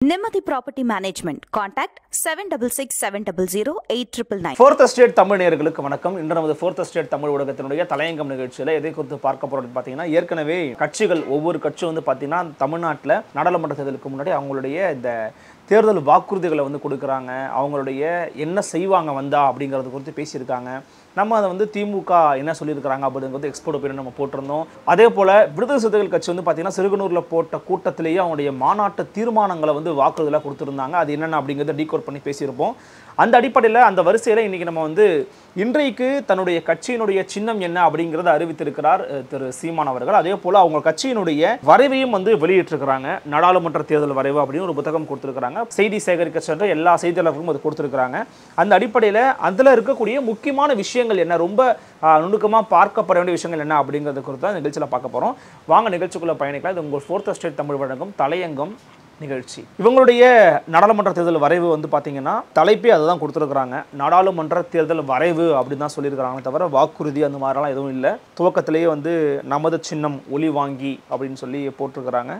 Nemathi Property Management. Contact 7667008999. Fourth Estate Tamil நேயர்களுக்கு வணக்கம். இன்று நமது Fourth Estate தமிழ் ஊடகத்தினுடைய தலையங்கம் நிகழ்ச்சியில் எதை குறித்து பார்க்க போறோம்னு பார்த்தீங்கன்னா, ஏற்கனவே கட்சிகள் ஒவ்வொரு கட்சியும் வந்து பார்த்தீங்கன்னா தமிழ்நாட்டில் நாடாளுமன்ற தேர்தலுக்கு முன்னாடி அவங்களுடைய இந்த தேர்தல் வாக்குறுதிகளை வந்து கொடுக்குறாங்க. அவங்களுடைய என்ன செய்வாங்க வந்தா அப்படிங்கிறது குறித்து பேசியிருக்காங்க. நம்ம அதை வந்து திமுக என்ன சொல்லியிருக்கிறாங்க அப்படிங்கிறது எக்ஸ்போர்ட் ஒப்பீனியன் நம்ம போட்டிருந்தோம். அதே போல் விடுதலை சிறுத்தைகள் கட்சி வந்து பார்த்தீங்கன்னா சிறுகனூரில் போட்ட கூட்டத்திலேயே அவங்களுடைய மாநாட்டு தீர்மானங்களை வந்து வாக்குறுதியாக கொடுத்துருந்தாங்க. அது என்னென்ன அப்படிங்கிறத டீகோட் பண்ணி பேசியிருப்போம். அந்த அடிப்படையில் அந்த வரிசையில் இன்றைக்கி நம்ம வந்து இன்றைக்கு தன்னுடைய கட்சியினுடைய சின்னம் என்ன அப்படிங்கிறத அறிவித்திருக்கிறார் திரு சீமான் அவர்கள். அதே போல் அவங்க கட்சியினுடைய வரைவையும் வந்து வெளியிட்டிருக்கிறாங்க. நாடாளுமன்ற தேர்தல் வரைவு அப்படின்னு ஒரு புத்தகம் கொடுத்துருக்காங்க. செய்தி சேகரிக்க சென்ற எல்லா செய்தியாளர்களுக்கும் அது கொடுத்துருக்காங்க. அந்த அடிப்படையில் அதில் இருக்கக்கூடிய முக்கியமான விஷயங்கள் என்ன, ரொம்ப நுணுக்கமாக பார்க்கப்பட வேண்டிய விஷயங்கள் என்ன அப்படிங்கிறது குறித்து தான் நிகழ்ச்சியில் பார்க்க போகிறோம். வாங்க நிகழ்ச்சிக்குள்ளே பயணிக்கலாம். இது உங்கள் ஃபோர்த் எஸ்டேட் தமிழ் வழங்கும் தலையங்கம் நிகழ்ச்சி. இவங்களுடைய நாடாளுமன்ற தேர்தல் வரைவு வந்து பார்த்தீங்கன்னா தலைப்பே அதை தான் கொடுத்துருக்குறாங்க. நாடாளுமன்ற தேர்தல் வரைவு அப்படின்னு தான் சொல்லியிருக்கிறாங்க, தவிர வாக்குறுதி அந்த மாதிரிலாம் எதுவும் இல்லை. துவக்கத்திலேயே வந்து நமது சின்னம் ஒளி வாங்கி அப்படின்னு சொல்லி போட்டிருக்கிறாங்க.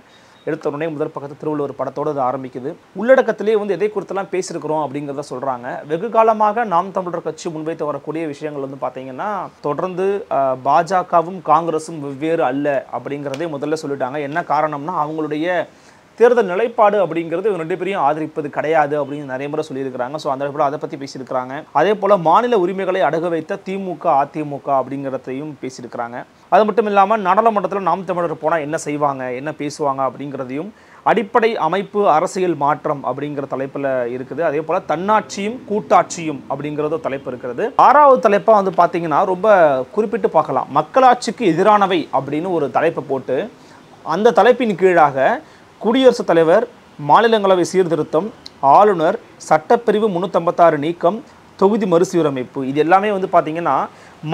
எடுத்த உடனே முதல் பக்கத்து திருவள்ளுவர் படத்தோடு அது ஆரம்பிக்குது. உள்ளடக்கத்திலே வந்து எதை குறித்தெல்லாம் பேசியிருக்கிறோம் அப்படிங்கிறத சொல்கிறாங்க. வெகு காலமாக நாம் தமிழர் கட்சி முன்வைத்து வரக்கூடிய விஷயங்கள் வந்து பார்த்தீங்கன்னா தொடர்ந்து பாஜகவும் காங்கிரஸும் வெவ்வேறு அல்ல அப்படிங்கிறதே முதல்ல சொல்லிட்டாங்க. என்ன காரணம்னா அவங்களுடைய தேர்தல் நிலைப்பாடு அப்படிங்கிறது இவங்க ரெண்டு பேரையும் ஆதரிப்பது கிடையாது அப்படின்னு நிறைய முறை சொல்லியிருக்கிறாங்க. ஸோ அந்த அதை பற்றி பேசியிருக்கிறாங்க. அதே போல் மாநில உரிமைகளை அடகு வைத்த திமுக அதிமுக அப்படிங்கிறதையும் பேசியிருக்கிறாங்க. அது மட்டும் இல்லாமல் நாடாளுமன்றத்தில் நாம் தமிழர் போனால் என்ன செய்வாங்க, என்ன பேசுவாங்க அப்படிங்கிறதையும், அடிப்படை அமைப்பு அரசியல் மாற்றம் அப்படிங்கிற தலைப்பில் இருக்குது. அதே போல் தன்னாட்சியும் கூட்டாட்சியும் அப்படிங்கிறது தலைப்பு இருக்கிறது. ஆறாவது தலைப்பாக வந்து பார்த்தீங்கன்னா ரொம்ப குறிப்பிட்டு பார்க்கலாம், மக்களாட்சிக்கு எதிரானவை அப்படின்னு ஒரு தலைப்பை போட்டு அந்த தலைப்பின் கீழாக குடியரசுத் தலைவர், மாநிலங்களவை சீர்திருத்தம், ஆளுநர், சட்டப்பிரிவு 356 நீக்கம், தொகுதி மறுசீரமைப்பு, இது எல்லாமே வந்து பார்த்திங்கன்னா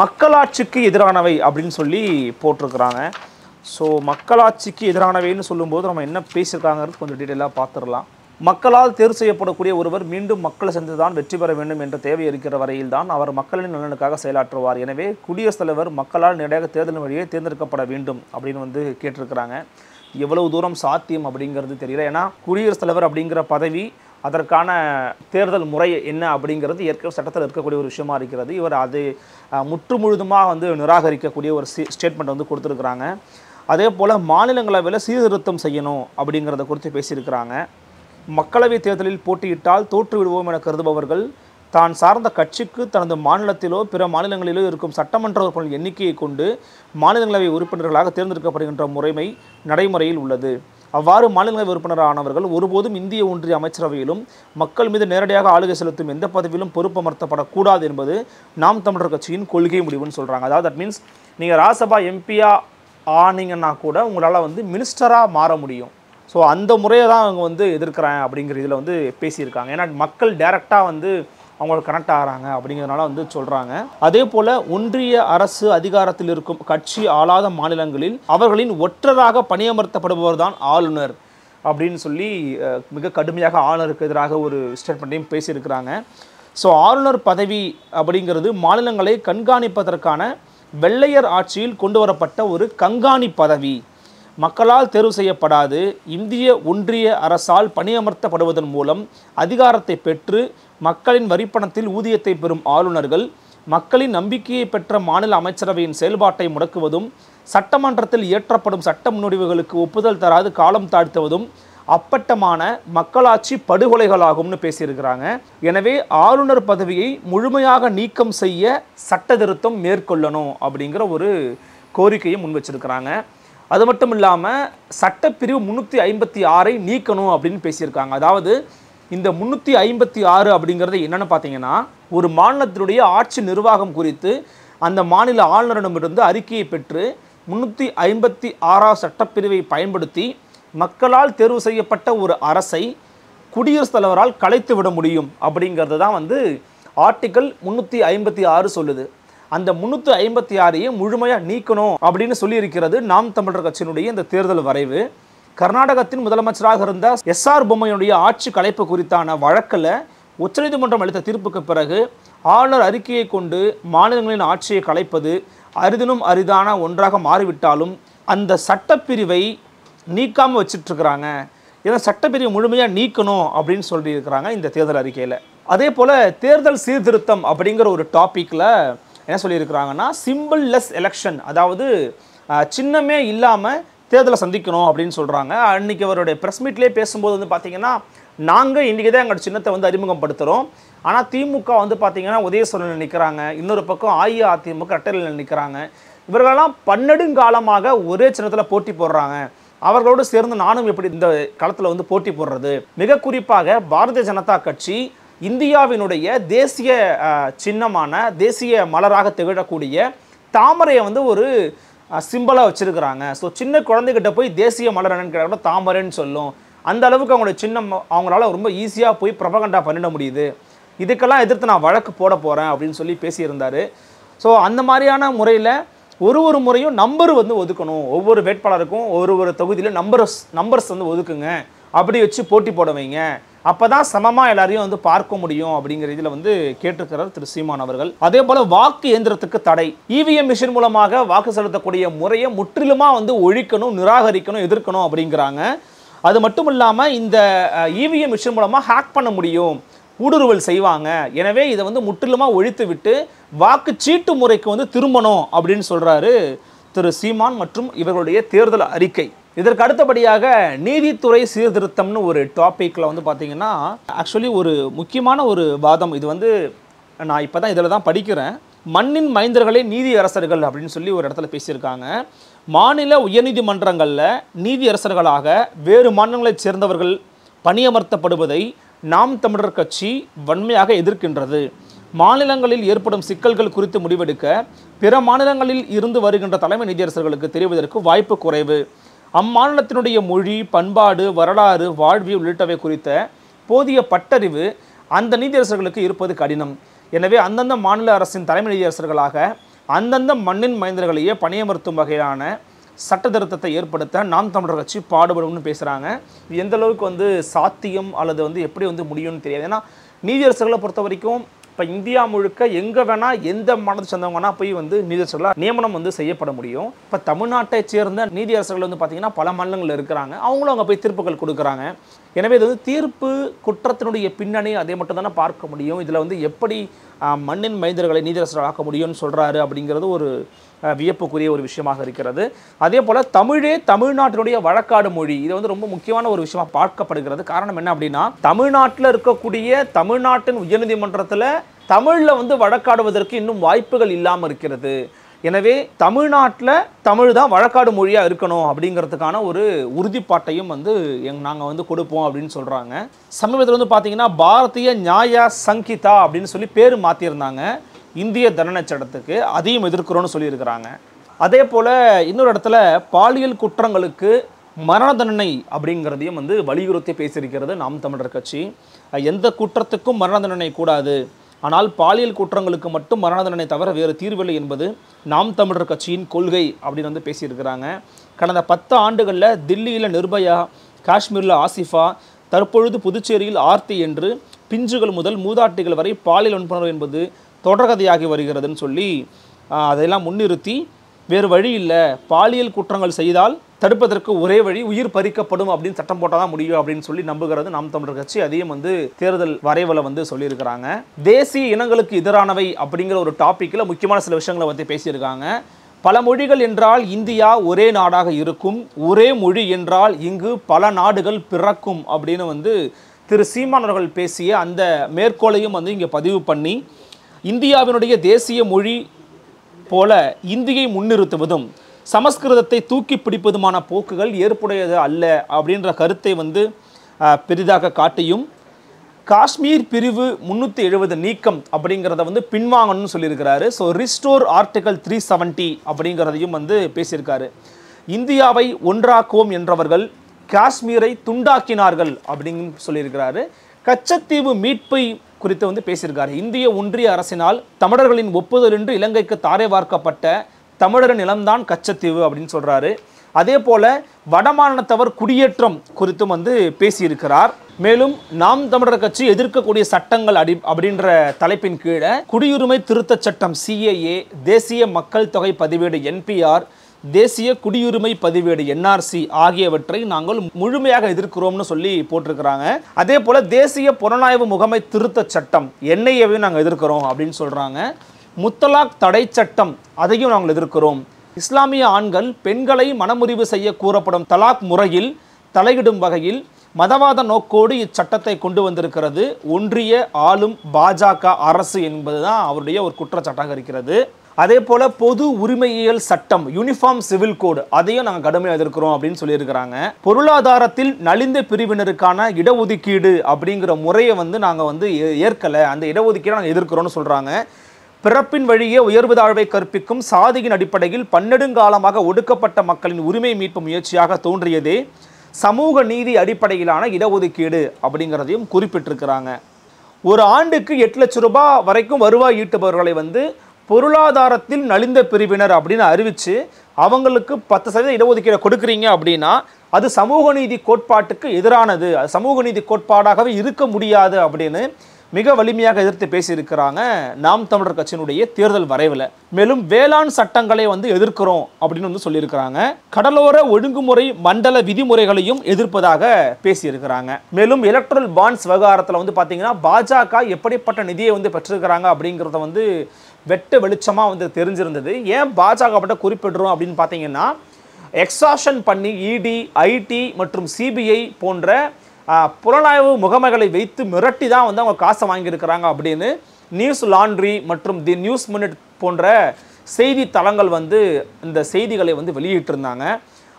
மக்களாட்சிக்கு எதிரானவை அப்படின்னு சொல்லி போட்டிருக்கிறாங்க. ஸோ மக்களாட்சிக்கு எதிரானவைன்னு சொல்லும்போது நம்ம என்ன பேசியிருக்காங்கிறது கொஞ்சம் டீட்டெயிலாக பார்த்துடலாம். மக்களால் தேர்வு செய்யப்படக்கூடிய ஒருவர் மீண்டும் மக்களை சென்று தான் வெற்றி பெற வேண்டும் என்ற தேவை இருக்கிற வரையில் தான் அவர் மக்களின் நலனுக்காக செயலாற்றுவார். எனவே குடியரசுத் தலைவர் மக்களால் நேரடியாக தேர்தல் வழியே தேர்ந்தெடுக்கப்பட வேண்டும் அப்படின்னு வந்து கேட்டிருக்கிறாங்க. எவ்வளவு தூரம் சாத்தியம் அப்படிங்கிறது தெரியல. ஏன்னா குடியரசுத் தலைவர் அப்படிங்கிற பதவி, அதற்கான தேர்தல் முறை என்ன அப்படிங்கிறது ஏற்கனவே சட்டத்தில் இருக்கக்கூடிய ஒரு விஷயமா இருக்கிறது. இவர் அது முற்று முழுதுமாக வந்து நிராகரிக்கக்கூடிய ஒரு ஸ்டேட்மெண்ட் வந்து கொடுத்துருக்குறாங்க. அதே போல் மாநிலங்களவையில் சீர்திருத்தம் செய்யணும் அப்படிங்கிறத குறித்து பேசியிருக்கிறாங்க. மக்களவை தேர்தலில் போட்டியிட்டால் தோற்று விடுவோம் என கருதுபவர்கள் தான் சார்ந்த கட்சிக்கு தனது மாநிலத்திலோ பிற மாநிலங்களிலோ இருக்கும் சட்டமன்ற உறுப்பினர்கள் எண்ணிக்கையை கொண்டு மாநிலங்களவை உறுப்பினர்களாக தேர்ந்தெடுக்கப்படுகின்ற முறைமை நடைமுறையில் உள்ளது. அவ்வாறு மாநிலங்களவை உறுப்பினரானவர்கள் ஒருபோதும் இந்திய ஒன்றிய அமைச்சரவையிலும் மக்கள் மீது நேரடியாக ஆளுகை செலுத்தும் எந்த பதவியிலும் பொறுப்பமர்த்தப்படக்கூடாது என்பது நாம் தமிழர் கட்சியின் கொள்கை முடிவுன்னு சொல்கிறாங்க. அதாவது தட் மீன்ஸ் நீங்கள் ராஜ்யசபா எம்பியாக ஆனீங்கன்னா கூட உங்களால் வந்து மினிஸ்டராக மாற முடியும். ஸோ அந்த முறையை தான் அவங்க வந்து எதிர்க்கிறேன் அப்படிங்கிற இதில் வந்து பேசியிருக்காங்க. ஏன்னா மக்கள் டைரெக்டாக வந்து அவங்களுக்கு கனெக்ட் ஆகிறாங்க அப்படிங்கிறதுனால வந்து சொல்கிறாங்க. அதே போல் ஒன்றிய அரசு அதிகாரத்தில் இருக்கும் கட்சி ஆளாத மாநிலங்களில் அவர்களின் ஒற்றராக பணியமர்த்தப்படுபவர் தான் ஆளுநர் அப்படின்னு சொல்லி மிக கடுமையாக ஆளுநருக்கு எதிராக ஒரு ஸ்டேட்மெண்ட்டையும் பேசியிருக்கிறாங்க. ஸோ ஆளுநர் பதவி அப்படிங்கிறது மாநிலங்களை கண்காணிப்பதற்கான வெள்ளையர் ஆட்சியில் கொண்டு வரப்பட்ட ஒரு கண்காணி பதவி. மக்களால் தேர்வு செய்யப்படாது இந்திய ஒன்றிய அரசால் பணியமர்த்தப்படுவதன் மூலம் அதிகாரத்தை பெற்று மக்களின் வரிப்பணத்தில் ஊதியத்தை பெறும் ஆளுநர்கள் மக்களின் நம்பிக்கையை பெற்ற மாநில அமைச்சரவையின் செயல்பாட்டை முடக்குவதும் சட்டமன்றத்தில் இயற்றப்படும் சட்ட முன்வடிவுகளுக்கு ஒப்புதல் தராது காலம் தாழ்த்துவதும் அப்பட்டமான மக்களாட்சி படுகொலைகளாகும்னு பேசியிருக்கிறாங்க. எனவே ஆளுநர் பதவியை முழுமையாக நீக்கம் செய்ய சட்ட திருத்தம் மேற்கொள்ளணும் அப்படிங்கிற ஒரு கோரிக்கையை முன் வச்சிருக்கிறாங்க. அது மட்டும் இல்லாமல் சட்டப்பிரிவு 356 நீக்கணும் அப்படின்னு பேசியிருக்காங்க. அதாவது இந்த 356 அப்படிங்கிறது என்னென்னு பார்த்தீங்கன்னா, ஒரு மாநிலத்தினுடைய ஆட்சி நிர்வாகம் குறித்து அந்த மாநில ஆளுநரிடமிருந்து அறிக்கையை பெற்று 356 சட்டப்பிரிவை பயன்படுத்தி மக்களால் தேர்வு செய்யப்பட்ட ஒரு அரசை குடியரசுத் தலைவரால் கலைத்து விட முடியும் அப்படிங்கிறது தான் வந்து ஆர்டிக்கல் 356 சொல்லுது. அந்த 356 முழுமையாக நீக்கணும் அப்படின்னு சொல்லியிருக்கிறது நாம் தமிழர் கட்சியினுடைய இந்த தேர்தல் வரைவு. கர்நாடகத்தின் முதலமைச்சராக இருந்த எஸ்ஆர் பொம்மையுடைய ஆட்சி கலைப்பு குறித்தான வழக்கில் உச்சநீதிமன்றம் அளித்த தீர்ப்புக்கு பிறகு ஆளுநர் அறிக்கையை கொண்டு மாநிலங்களின் ஆட்சியை கலைப்பது அரிதினும் அரிதான ஒன்றாக மாறிவிட்டாலும் அந்த சட்டப்பிரிவை நீக்காமல் வச்சிட்ருக்கிறாங்க. ஏன்னா சட்டப்பிரிவு முழுமையாக நீக்கணும் அப்படின்னு சொல்லியிருக்கிறாங்க இந்த தேர்தல் அறிக்கையில். அதே போல் தேர்தல் சீர்திருத்தம் அப்படிங்கிற ஒரு டாப்பிக்கில் என்ன சொல்லியிருக்கிறாங்கன்னா சிம்பிள்லெஸ் எலெக்ஷன், அதாவது சின்னமே இல்லாமல் தேர்தலை சந்திக்கணும் அப்படின்னு சொல்கிறாங்க. அன்றைக்கி அவருடைய ப்ரெஸ் மீட்லேயே பேசும்போது வந்து பார்த்திங்கன்னா, நாங்கள் இன்றைக்கி தான் எங்களோட சின்னத்தை வந்து அறிமுகப்படுத்துகிறோம், ஆனால் திமுக வந்து பார்த்திங்கன்னா உதயசூரனில் நிற்கிறாங்க, இன்னொரு பக்கம் அஇஅதிமுக ரெட்டையில் நிற்கிறாங்க, இவர்களெல்லாம் பன்னெடுங்காலமாக ஒரே சின்னத்தில் போட்டி போடுறாங்க, அவர்களோடு சேர்ந்து நானும் எப்படி இந்த களத்தில் வந்து போட்டி போடுறது. மிக குறிப்பாக பாரதிய ஜனதா கட்சி இந்தியாவினுடைய தேசிய சின்னமான தேசிய மலராக திகழக்கூடிய தாமரையை வந்து ஒரு சிம்பிளாக வச்சுருக்கிறாங்க. ஸோ சின்ன குழந்தைகிட்ட போய் தேசிய மலர் என்னன்னு கேட்டால் தாமரைன்னு சொல்லும். அந்த அளவுக்கு அவங்களுடைய சின்னம் அவங்களால ரொம்ப ஈஸியாக போய் ப்ரொபகண்டா பண்ணிட முடியுது. இதுக்கெல்லாம் எதிர்த்து நான் வழக்கு போட போகிறேன் அப்படின்னு சொல்லி பேசியிருந்தார். ஸோ அந்த மாதிரியான முறையில் ஒரு முறையும் நம்பர் வந்து ஒதுக்கணும், ஒவ்வொரு வேட்பாளருக்கும் ஒரு தொகுதியில் நம்பர்ஸ் வந்து ஒதுக்குங்க, அப்படி வச்சு போட்டி போட வைங்க, அப்போ தான் சமமாக எல்லாரையும் வந்து பார்க்க முடியும் அப்படிங்கிற இதில் வந்து கேட்டிருக்கிறார் திரு சீமான் அவர்கள். அதே போல் வாக்கு இயந்திரத்துக்கு தடை, இவிஎம் மிஷின் மூலமாக வாக்கு செலுத்தக்கூடிய முறையை முற்றிலுமாக வந்து ஒழிக்கணும், நிராகரிக்கணும், எதிர்க்கணும் அப்படிங்கிறாங்க. அது மட்டும் இல்லாமல் இந்த இவிஎம் மிஷின் மூலமாக ஹேக் பண்ண முடியும், ஊடுருவல் செய்வாங்க, எனவே இதை வந்து முற்றிலுமாக ஒழித்து விட்டு வாக்கு சீட்டு முறைக்கு வந்து திரும்பணும் அப்படின்னு சொல்கிறாரு திரு சீமான் மற்றும் இவர்களுடைய தேர்தல் அறிக்கை. இதற்கு அடுத்தபடியாக நீதித்துறை சீர்திருத்தம்னு ஒரு டாப்பிக்கில் வந்து பார்த்திங்கன்னா ஆக்சுவலி ஒரு முக்கியமான ஒரு வாதம். இது வந்து நான் இப்போ தான் இதில் தான் படிக்கிறேன். மண்ணின் மைந்தர்களே நீதி அரசர்கள் அப்படின்னு சொல்லி ஒரு இடத்துல பேசியிருக்காங்க. மாநில உயர்நீதிமன்றங்களில் நீதி அரசர்களாக வேறு மாநிலங்களைச் சேர்ந்தவர்கள் பணியமர்த்தப்படுவதை நாம் தமிழர் கட்சி வன்மையாக எதிர்க்கின்றது. மாநிலங்களில் ஏற்படும் சிக்கல்கள் குறித்து முடிவெடுக்க பிற மாநிலங்களில் இருந்து வருகின்ற தலைமை நீதியரசர்களுக்கு தெரிவதற்கு வாய்ப்பு குறைவு. அம்மாநிலத்தினுடைய மொழி, பண்பாடு, வரலாறு, வாழ்வியல் உள்ளிட்டவை குறித்த போதிய பட்டறிவு அந்த நீதியரசர்களுக்கு இருப்பது கடினம். எனவே அந்தந்த மாநில அரசின் தலைமை நீதியரசர்களாக அந்தந்த மண்ணின் மைந்தர்களையே பணியமர்த்தும் வகையான சட்ட திருத்தத்தை ஏற்படுத்த நாம் தமிழர் கட்சி பாடுபடும்னு பேசுகிறாங்க. இது எந்த அளவுக்கு வந்து சாத்தியம் அல்லது வந்து எப்படி வந்து முடியும்னு தெரியாது. ஏன்னா நீதியரசர்களை பொறுத்த வரைக்கும் இப்போ இந்தியா முழுக்க எங்கே வேணால் எந்த மாநிலத்தை சேர்ந்தவங்கன்னா போய் வந்து நீதியரசர்களாக நியமனம் வந்து செய்யப்பட முடியும். இப்போ தமிழ்நாட்டை சேர்ந்த நீதியரசர்கள் வந்து பார்த்திங்கன்னா பல மாநிலங்களில் இருக்கிறாங்க, அவங்களும் அங்கே போய் தீர்ப்புகள் கொடுக்குறாங்க. எனவே இது வந்து தீர்ப்பு குற்றத்தினுடைய பின்னணி அதை மட்டும் தானே பார்க்க முடியும். இதில் வந்து எப்படி மண்ணின் மைந்தர்களை நீதியரசர்கள் ஆக்க முடியும்னு சொல்கிறாரு அப்படிங்கிறது ஒரு வியப்புக்குரிய ஒரு விஷயமாக இருக்கிறது. அதே போல் தமிழே தமிழ்நாட்டினுடைய வழக்காடு மொழி, இது வந்து ரொம்ப முக்கியமான ஒரு விஷயமாக பார்க்கப்படுகிறது. காரணம் என்ன அப்படின்னா, தமிழ்நாட்டில் இருக்கக்கூடிய தமிழ்நாட்டின் உயர்நீதிமன்றத்தில் தமிழில் வந்து வழக்காடுவதற்கு இன்னும் வாய்ப்புகள் இல்லாமல் இருக்கிறது. எனவே தமிழ்நாட்டில் தமிழ் தான் வழக்காடு மொழியாக இருக்கணும் அப்படிங்கிறதுக்கான ஒரு உறுதிப்பாட்டையும் வந்து நாங்கள் வந்து கொடுப்போம் அப்படின்னு சொல்கிறாங்க. சமீபத்தில் வந்து பார்த்தீங்கன்னா பாரதிய நியாய சங்கிதா அப்படின்னு சொல்லி பேர் மாற்றியிருந்தாங்க இந்திய தண்டனை சட்டத்துக்கு, அதையும் எதிர்க்கிறோன்னு சொல்லியிருக்கிறாங்க. அதே போல் இன்னொரு இடத்துல பாலியல் குற்றங்களுக்கு மரண தண்டனை அப்படிங்கிறதையும் வந்து வலியுறுத்தி பேசியிருக்கிறது நாம் தமிழர் கட்சி. எந்த குற்றத்துக்கும் மரண தண்டனை கூடாது, ஆனால் பாலியல் குற்றங்களுக்கு மட்டும் மரண தண்டனை தவிர வேறு தீர்வில்லை என்பது நாம் தமிழர் கட்சியின் கொள்கை அப்படின்னு வந்து பேசியிருக்கிறாங்க. கடந்த 10 ஆண்டுகளில் தில்லியில் நிர்பயா, காஷ்மீரில் ஆசிஃபா, தற்பொழுது புதுச்சேரியில் ஆர்த்தி என்று பிஞ்சுகள் முதல் மூதாட்டிகள் வரை பாலியல் வன்புணர்வு என்பது தொடர்கதையாகி வருகிறதுன்னு சொல்லி அதையெல்லாம் முன்னிறுத்தி வேறு வழி இல்லை, பாலியல் குற்றங்கள் செய்தால் தடுப்பதற்கு ஒரே வழி உயிர் பறிக்கப்படும் அப்படின்னு சட்டம் போட்டால் தான் முடியும் அப்படின்னு சொல்லி நம்புகிறது நாம் தமிழர் கட்சி. அதையும் வந்து தேர்தல் வரைவில் வந்து சொல்லியிருக்கிறாங்க. தேசிய இனங்களுக்கு எதிரானவை அப்படிங்கிற ஒரு டாப்பிக்கில் முக்கியமான சில விஷயங்களை வந்து பேசியிருக்காங்க. பல மொழிகள் என்றால் இந்தியா ஒரே நாடாக இருக்கும், ஒரே மொழி என்றால் இங்கு பல நாடுகள் பிறக்கும் அப்படின்னு வந்து திரு சீமான் அவர்கள் பேசிய அந்த மேற்கோளையும் வந்து இங்கே பதிவு பண்ணி, இந்தியாவினுடைய தேசிய மொழி போல இந்தியை முன்னிறுத்துவதும் சமஸ்கிருதத்தை தூக்கி பிடிப்பதுமான போக்குகள் ஏற்புடையது அல்ல அப்படின்ற கருத்தை வந்து பெரிதாக காட்டியும், காஷ்மீர் பிரிவு 370 நீக்கம் அப்படிங்கிறத வந்து பின்வாங்கணும்னு சொல்லியிருக்கிறாரு. ஸோ ரிஸ்டோர் ஆர்டிகல் 370 அப்படிங்கிறதையும் வந்து பேசியிருக்காரு. இந்தியாவை ஒன்றாக்குவோம் என்றவர்கள் காஷ்மீரை துண்டாக்கினார்கள் அப்படின்னு சொல்லியிருக்கிறாரு. கச்சத்தீவு மீட்பை குறித்து வந்து பேசியிருக்காரு. இந்திய ஒன்றிய அரசினால் தமிழர்களின் ஒப்புதலின்றி இலங்கைக்கு தாரை வார்க்கப்பட்ட தமிழரின் நிலம்தான் கச்சத்தீவு அப்படின்னு சொல்றாரு. அதே போல வடமாநிலத்தவர் குடியேற்றம் குறித்தும் வந்து பேசியிருக்கிறார். மேலும் நாம் தமிழர் கட்சி எதிர்க்கக்கூடிய சட்டங்கள் அப்படின்ற தலைப்பின் கீழே குடியுரிமை திருத்த சட்டம் CAA, தேசிய மக்கள் தொகை பதிவேடு NPR, தேசிய குடியுரிமை பதிவேடு NRC ஆகியவற்றை நாங்கள் முழுமையாக எதிர்க்கிறோம்னு சொல்லி போட்டிருக்கிறாங்க. அதே போல தேசிய புலனாய்வு முகமை திருத்த சட்டம் NIAவையும் நாங்கள் எதிர்க்கிறோம் அப்படின்னு சொல்றாங்க. முத்தலாக் தடை சட்டம் அதையும் நாங்கள் எதிர்க்கிறோம். இஸ்லாமிய ஆண்கள் பெண்களை மனமுறிவு செய்ய கூறப்படும் தலாக் முறையில் தலையிடும் வகையில் மதவாத நோக்கோடு இச்சட்டத்தை கொண்டு வந்திருக்கிறது ஒன்றிய ஆளும் பாஜக அரசு என்பதுதான் அவருடைய ஒரு குற்றச்சாட்டாக இருக்கிறது. அதே போல பொது உரிமையியல் சட்டம் யூனிஃபார்ம் சிவில் கோடு அதையும் நாங்கள் கடுமையாக எதிர்க்கிறோம் அப்படின்னு சொல்லியிருக்கிறாங்க. பொருளாதாரத்தில் நலிந்த பிரிவினருக்கான இடஒதுக்கீடு அப்படிங்கிற முறையை நாங்கள் ஏற்கலை, அந்த இடஒதுக்கீடை நாங்கள் எதிர்க்கிறோம்னு சொல்றாங்க. பிறப்பின் வழியே உயர்வு தாழ்வை கற்பிக்கும் சாதியின் அடிப்படையில் பன்னெடுங்காலமாக ஒடுக்கப்பட்ட மக்களின் உரிமை மீட்பு முயற்சியாக தோன்றியதே சமூக நீதி அடிப்படையிலான இடஒதுக்கீடு அப்படிங்கிறதையும் குறிப்பிட்டிருக்கிறாங்க. ஒரு ஆண்டுக்கு 8 லட்சம் ரூபாய் வரைக்கும் வருவாய் ஈட்டுபவர்களை பொருளாதாரத்தில் நலிந்த பிரிவினர் அப்படின்னு அறிவிச்சு அவங்களுக்கு 10% இடஒதுக்கீடு கொடுக்குறீங்க அப்படின்னா அது சமூக நீதி கோட்பாட்டுக்கு எதிரானது, அது சமூக நீதி கோட்பாடாகவே இருக்க முடியாது அப்படின்னு மிக வலிமையாக எதிர்த்து பேசியிருக்கிறாங்க நாம் தமிழர் கட்சியினுடைய தேர்தல் வரைவில். மேலும் வேளாண் சட்டங்களை எதிர்க்கிறோம் அப்படின்னு சொல்லியிருக்கிறாங்க. கடலோர ஒழுங்குமுறை மண்டல விதிமுறைகளையும் எதிர்ப்பதாக பேசியிருக்கிறாங்க. மேலும் எலக்ட்ரல் பாண்ட்ஸ் விவகாரத்தில் பார்த்தீங்கன்னா பாஜக எப்படிப்பட்ட நிதியை பெற்றிருக்கிறாங்க அப்படிங்கிறத வெட்ட வெளிச்சமாக தெரிஞ்சிருந்தது. ஏன் பாஜக பட்ட குறிப்பிடுறோம் அப்படின்னு பார்த்தீங்கன்னா எக்ஸாஷன் பண்ணி ED, IT மற்றும் CBI போன்ற புலனாய்வு முகமைகளை வைத்து மிரட்டி தான் அவங்க காசை வாங்கியிருக்கிறாங்க அப்படின்னு நியூஸ் லாண்ட்ரி மற்றும் தி நியூஸ் மினிட் போன்ற செய்தி தளங்கள் இந்த செய்திகளை வெளியிட்டிருந்தாங்க.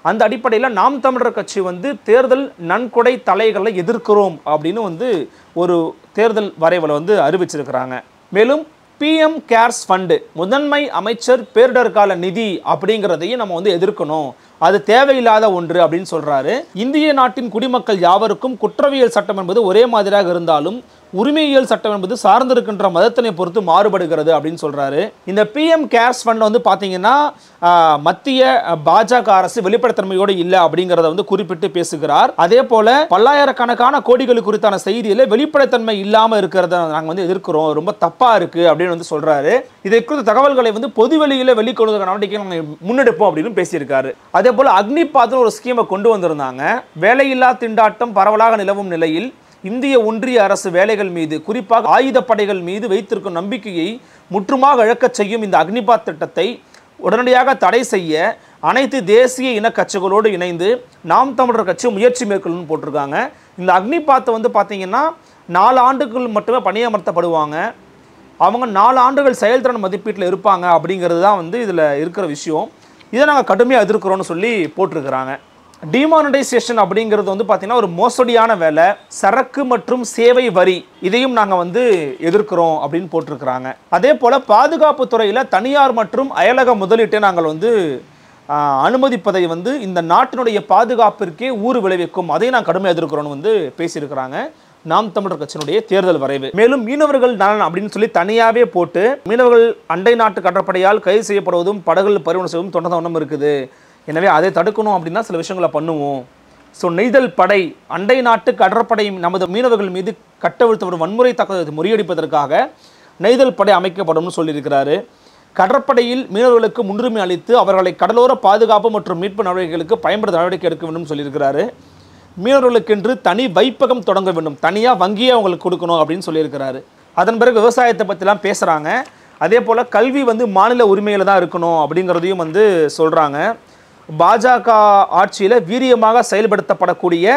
அந்த அடிப்படையில் நாம் தமிழர் கட்சி தேர்தல் நன்கொடை தலைகளை எதிர்க்கிறோம் அப்படின்னு ஒரு தேர்தல் வரைவில் அறிவிச்சிருக்கிறாங்க. மேலும் PM கேர்ஸ் ஃபண்டு முதன்மை அமைச்சர் பேரிடர் கால நிதி அப்படிங்கிறதையும் நம்ம எதிர்க்கணும், அது தேவையில்லாத ஒன்று அப்படின்னு சொல்றாரு. இந்திய நாட்டின் குடிமக்கள் யாவருக்கும் குற்றவியல் சட்டம் என்பது ஒரே மாதிரியாக இருந்தாலும் உரிமையியல் சட்டம் என்பது சார்ந்திருக்கின்ற மதத்தினை பொறுத்து மாறுபடுகிறது அப்படின்னு சொல்றாரு. இந்த PM கேர்ஸ் ஃபண்ட் பார்த்தீங்கன்னா மத்திய பாஜக அரசு வெளிப்படைத்தன்மையோடு இல்லை அப்படிங்கிறத குறிப்பிட்டு பேசுகிறார். அதே போல பல்லாயிரக்கணக்கான கோடிகள் குறித்தான செய்தியில வெளிப்படைத்தன்மை இல்லாம இருக்கிறத நாங்கள் எதிர்க்கிறோம், ரொம்ப தப்பா இருக்கு அப்படின்னு சொல்றாரு. இதை குறித்த தகவல்களை பொதுவெளியில வெளிக்கொண்டு நடவடிக்கை நாங்கள் முன்னெடுப்போம் அப்படின்னு பேசியிருக்காரு. அதே போல அக்னிபாத்னு ஒரு ஸ்கீமை கொண்டு வந்திருந்தாங்க. வேலையில்லா திண்டாட்டம் பரவலாக நிலவும் நிலையில் இந்திய ஒன்றிய அரசு வேலைகள் மீது குறிப்பாக ஆயுதப்படைகள் மீது வைத்திருக்கும் நம்பிக்கையை முற்றுமாக இழக்கச் செய்யும் இந்த அக்னிபாத் திட்டத்தை உடனடியாக தடை செய்ய அனைத்து தேசிய இன கட்சிகளோடு இணைந்து நாம் தமிழர் கட்சி முயற்சி மேற்கொள்ளுன்னு போட்டிருக்காங்க. இந்த அக்னிபாத் பார்த்தீங்கன்னா 4 ஆண்டுகள் மட்டுமே பணியமர்த்தப்படுவாங்க. அவங்க 4 ஆண்டுகள் செயல்திறன் மதிப்பீட்டில் இருப்பாங்க அப்படிங்கிறது தான் இதில் இருக்கிற விஷயம். இதை நாங்கள் கடுமையாக எதிர்க்கிறோம்னு சொல்லி போட்டிருக்கிறாங்க. டிமானிட்டைசேஷன் அப்படிங்கிறது பார்த்தீங்கன்னா ஒரு மோசடியான வேலை, சரக்கு மற்றும் சேவை வரி இதையும் நாங்கள் எதிர்க்கிறோம் அப்படின்னு போட்டிருக்கிறாங்க. அதே போல் பாதுகாப்பு துறையில் தனியார் மற்றும் அயலக முதலீட்டை நாங்கள் அனுமதிப்பதை இந்த நாட்டினுடைய பாதுகாப்பிற்கே ஊறு விளைவிக்கும், அதை நான் கடுமையாக எதிர்க்கிறோன்னு பேசியிருக்கிறாங்க நாம் தமிழர் கட்சியினுடைய தேர்தல் வரைவு. மேலும் மீனவர்கள் நலன் அப்படின்னு சொல்லி தனியாகவே போட்டு மீனவர்கள் அண்டை நாட்டு கடற்படையால் கைது செய்யப்படுவதும் படகுகள் பறிமுதல் செய்வதும் தொடர்ந்து இருக்குது, எனவே அதை தடுக்கணும் அப்படின்னா சில விஷயங்களை பண்ணுவோம். ஸோ நெய்தல் படை அண்டை நாட்டு கடற்படை நமது மீனவர்கள் மீது கட்டவிழ்த்தப்படும் வன்முறை தாக்குதலை முறியடிப்பதற்காக நெய்தல் படை அமைக்கப்படும் சொல்லியிருக்கிறாரு. கடற்படையில் மீனவர்களுக்கு முன்னுரிமை அளித்து அவர்களை கடலோர பாதுகாப்பு மற்றும் மீட்பு நடவடிக்கைகளுக்கு பயன்படுத்த நடவடிக்கை எடுக்க வேண்டும் சொல்லியிருக்கிறாரு. மீனவர்களுக்கென்று தனி வைப்பகம் தொடங்க வேண்டும், தனியாக வங்கியை அவங்களுக்கு கொடுக்கணும் அப்படின்னு சொல்லியிருக்கிறாரு. அதன் பிறகு விவசாயத்தை பற்றிலாம் பேசுகிறாங்க. அதே போல் கல்வி மாநில உரிமையில் தான் இருக்கணும் அப்படிங்கிறதையும் சொல்கிறாங்க. பாஜக ஆட்சியில் வீரியமாக செயல்படுத்தப்படக்கூடிய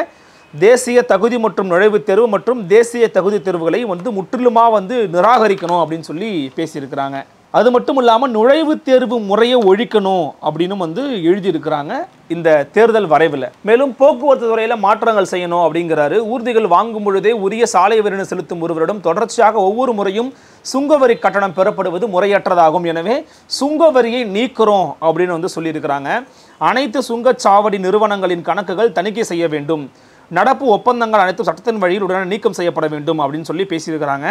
தேசிய தகுதி மற்றும் நுழைவுத் தேர்வு மற்றும் தேசிய தகுதி தேர்வுகளை முற்றிலுமாக நிராகரிக்கணும் அப்படின்னு சொல்லி பேசியிருக்கிறாங்க. அது மட்டும் இல்லாமல் நுழைவுத் தேர்வு முறையை ஒழிக்கணும் அப்படின்னு எழுதியிருக்கிறாங்க இந்த தேர்தல் வரைவில். மேலும் போக்குவரத்து துறையில் மாற்றங்கள் செய்யணும் அப்படிங்கிறாரு. ஊர்திகள் வாங்கும் பொழுதே உரிய சாலை வரி செலுத்தும் ஒருவரிடம் தொடர்ச்சியாக ஒவ்வொரு முறையும் சுங்கவரி கட்டணம் பெறப்படுவது முறையற்றதாகும், எனவே சுங்கவரியை நீக்கிறோம் அப்படின்னு சொல்லியிருக்கிறாங்க. அனைத்து சுங்கச்சாவடி நிறுவனங்களின் கணக்குகள் தணிக்கை செய்ய வேண்டும், நடப்பு ஒப்பந்தங்கள் அனைத்தும் சட்டத்தின் வழியில் உடனே நீக்கம் செய்யப்பட வேண்டும் அப்படின்னு சொல்லி பேசியிருக்கிறாங்க.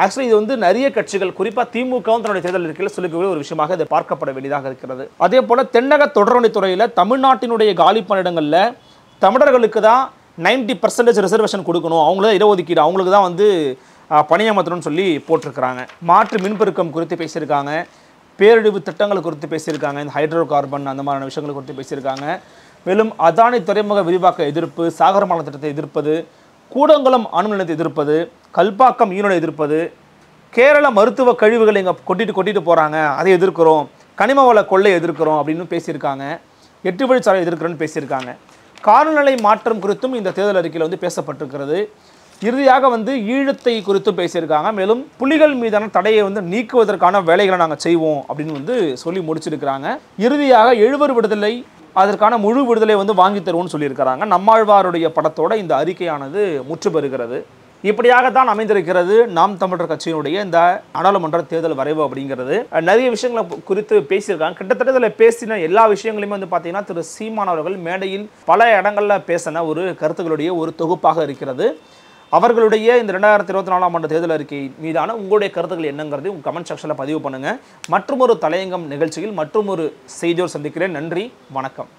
ஆக்சுவலி இது நிறைய கட்சிகள் குறிப்பாக திமுகவும் தன்னுடைய தேர்தல் இருக்கையில் சொல்லக்கூடிய ஒரு விஷயமாக இதை பார்க்கப்பட வேண்டியதாக இருக்கிறது. அதே போல் தென்னக தொடர்வண்டித்துறையில் தமிழ்நாட்டினுடைய காலி பணியிடங்களில் தமிழர்களுக்கு தான் 90% ரிசர்வேஷன் கொடுக்கணும், அவங்கள இடஒதுக்கீடு அவங்களுக்கு தான் பணியமர்த்தணும்னு சொல்லி போட்டிருக்கிறாங்க. மாற்று மின்பெருக்கம் குறித்து பேசியிருக்காங்க. பேரழிவு திட்டங்கள் குறித்து பேசியிருக்காங்க. இந்த ஹைட்ரோ கார்பன் அந்த மாதிரியான விஷயங்கள் குறித்து பேசியிருக்காங்க. மேலும் அதானி துறைமுக விரிவாக்க எதிர்ப்பு, சாகரமாலை திட்டத்தை எதிர்ப்பது, கூடங்குளம் அணு நிலையத்தை எதிர்ப்பது, கல்பாக்கம் ஈரோடு எதிர்ப்பது, கேரள மருத்துவ கழிவுகளை இங்கே கொட்டிட்டு போகிறாங்க, அதை எதிர்க்கிறோம், கனிம வள கொள்ளை எதிர்க்கிறோம் அப்படின்னு பேசியிருக்காங்க. 8 வழிச்சாலை எதிர்க்கிறோன்னு பேசியிருக்காங்க. காலநிலை மாற்றம் குறித்தும் இந்த தேர்தல் அறிக்கையில் பேசப்பட்டிருக்கிறது. இறுதியாக ஈழத்தை குறித்தும் பேசியிருக்காங்க. மேலும் புலிகள் மீதான தடையை நீக்குவதற்கான வேலைகளை நாங்கள் செய்வோம் அப்படின்னு சொல்லி முடிச்சிருக்கிறாங்க. இறுதியாக 70 விடுதலை, அதற்கான முழு விடுதலை வாங்கி தருவோம்னு சொல்லியிருக்கிறாங்க. நம்மாழ்வாருடைய படத்தோட இந்த அறிக்கையானது முற்று பெறுகிறது. இப்படியாகத்தான் அமைந்திருக்கிறது நாம் தமிழர் கட்சியினுடைய இந்த நாடாளுமன்ற தேர்தல் வரைவு அப்படிங்கிறது. நிறைய விஷயங்களை குறித்து பேசியிருக்காங்க. கிட்டத்தட்ட இதில் பேசின எல்லா விஷயங்களையுமே பார்த்தீங்கன்னா திரு சீமான் அவர்கள் மேடையில் பல இடங்களில் பேசின ஒரு கருத்துக்களுடைய ஒரு தொகுப்பாக இருக்கிறது. அவர்களுடைய இந்த 2024ஆம் ஆண்டு தேர்தல் அறிக்கை மீதான உங்களுடைய கருத்துக்கள் என்னங்கிறது உங்கள் கமெண்ட் செக்ஷனில் பதிவு பண்ணுங்கள். மற்றொரு தலையங்கம் நிகழ்ச்சியில் மற்றொரு செய்தியோடு சந்திக்கிறேன். நன்றி, வணக்கம்.